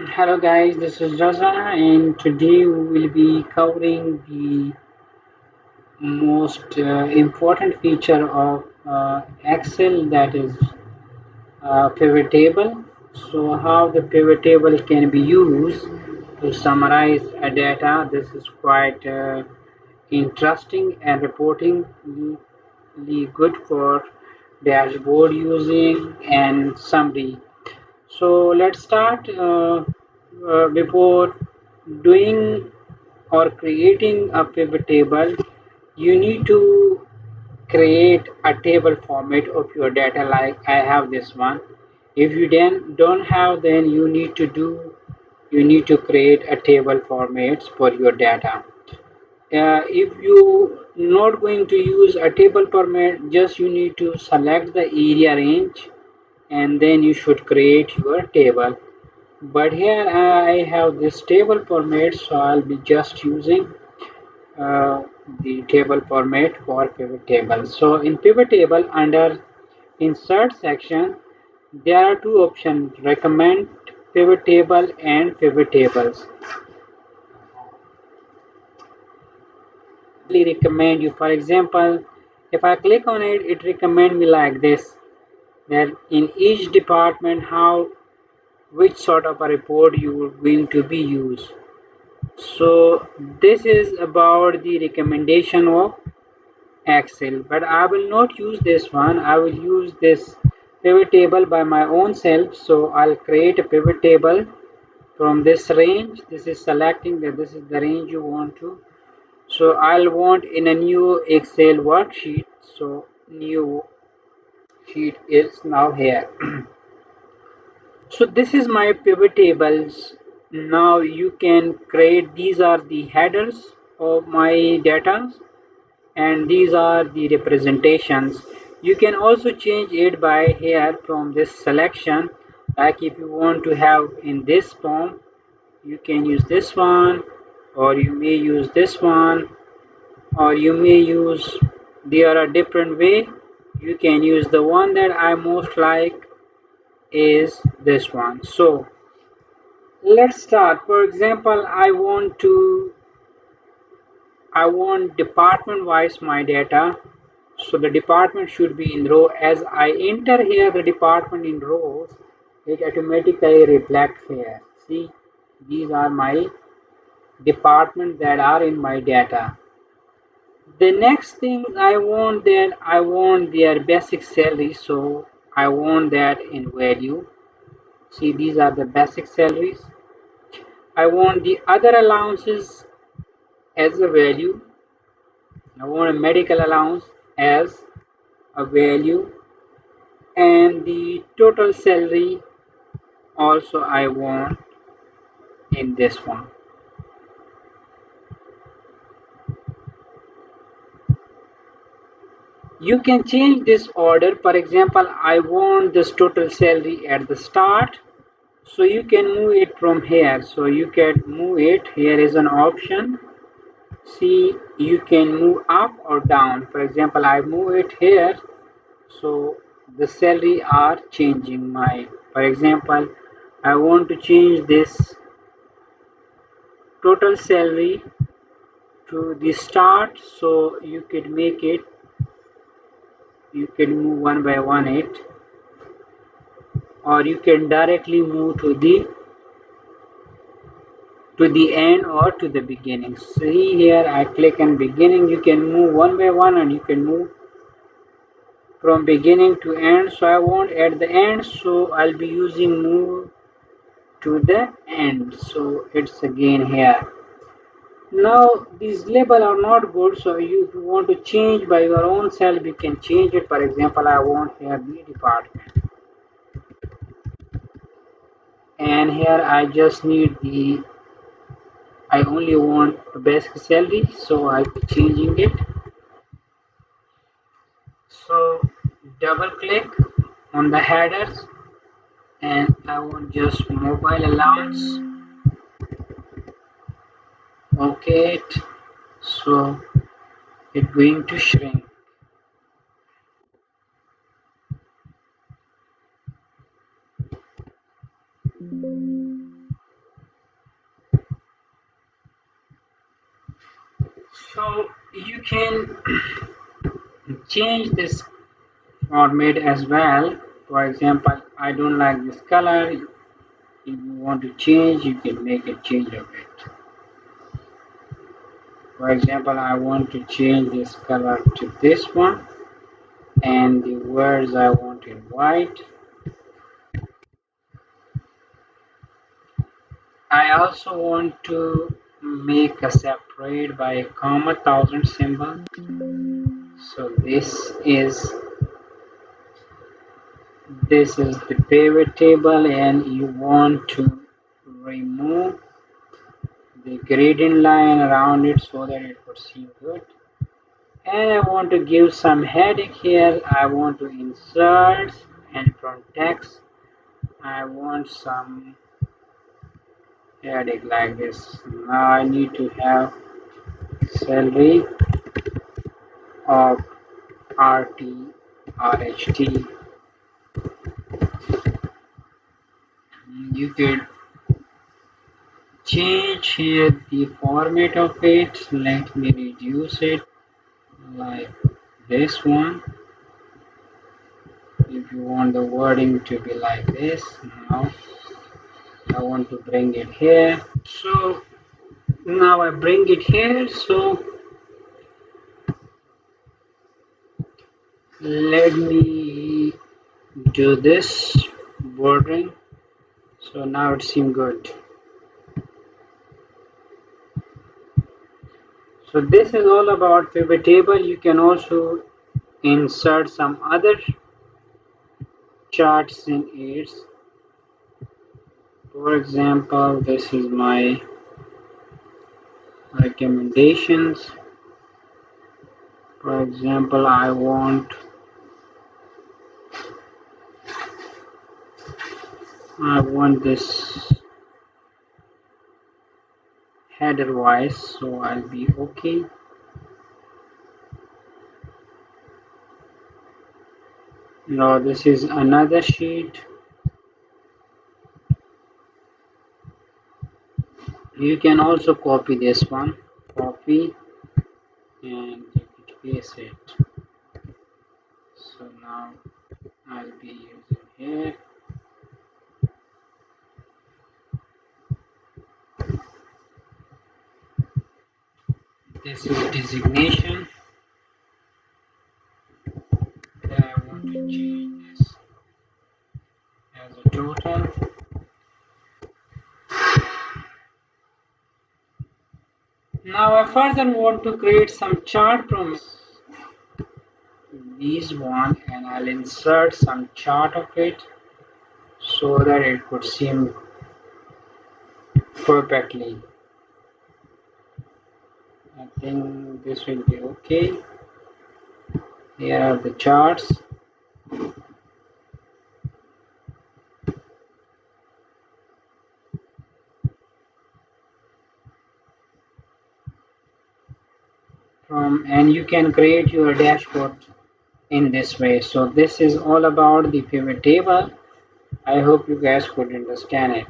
Hello guys, this is Raza and today we will be covering the most important feature of Excel, that is pivot table. So how the pivot table can be used to summarize a data. This is quite interesting and reportingly good for dashboard using and summary. So let's start. Before doing or creating a pivot table, you need to create a table format of your data. Like I have this one. If you then don't have, then you need to create a table formats for your data. If you not going to use a table format, just you need to select the area range and then you should create your table. But here I have this table format, so I'll be just using uh, the table format for pivot table. So in pivot table, under insert section, there are two options: recommend pivot table and pivot tables. Really recommend you, for example, if I click on it, it recommend me like this, that in each department how which sort of a report you are going to be used. So this is about the recommendation of Excel, but I will not use this one. I will use this pivot table by my own self. So I'll create a pivot table from this range. This is selecting that this is the range you want to. So I'll want in a new Excel worksheet. So new sheet is now here. So this is my pivot tables. Now you can create, these are the headers of my data and these are the representations. You can also change it by here from this selection. Like if you want to have in this form, you can use this one, or you may use this one, or you may use, there are different way. You can use the one that I most like is this one. So let's start. For example, I want department wise my data. So the department should be in row. As I enter here the department in rows, it automatically reflects here. See, these are my departments that are in my data. The next thing I want their basic salary. So I want that in value. See, these are the basic salaries. I want the other allowances as a value. I want a medical allowance as a value, and the total salary also I want in this one. You can change this order. For example, I want this total salary at the start, so you can move it from here. So you can move it, here is an option. See, you can move up or down. For example, I move it here, so the salary are changing my, for example, I want to change this total salary to the start, so you could make it, you can move one by one it, or you can directly move to the end or to the beginning. See, here I click on beginning, you can move one by one and you can move from beginning to end. So I want at the end, so I'll be using move to the end. So it's again here. Now these label are not good, so if you want to change by your own self, you can change it. For example, I want here B department, and here I just need the, I only want the basic salary, so I'll be changing it. So double click on the headers, and I want just mobile allowance. Okay, so it's going to shrink. So you can change this format as well. For example, I don't like this color. If you want to change, you can make a change of it. For example, I want to change this color to this one, and the words I want in white. I also want to make a separate by a comma thousand symbol. So this is the pivot table, and you want to remove the gradient line around it so that it would seem good. And I want to give some heading here. I want to insert, and from text I want some heading like this. Now I need to have salary of RT RHT. You could change here the format of it. Let me reduce it like this one. If you want the wording to be like this, now I want to bring it here. So now I bring it here. So let me do this bordering. So now it seems good. So this is all about pivot table. You can also insert some other charts in it. For example, this is my recommendations. For example, I want this header wise, so I'll be okay. Now this is another sheet. You can also copy this one, copy, and you can paste it. So now I'll be using here. This is designation. Then I want to change this as a total. Now I further want to create some chart from these one, and I'll insert some chart of it so that it could seem perfectly. I think this will be okay. Here are the charts. And you can create your dashboard in this way. So this is all about the pivot table. I hope you guys could understand it.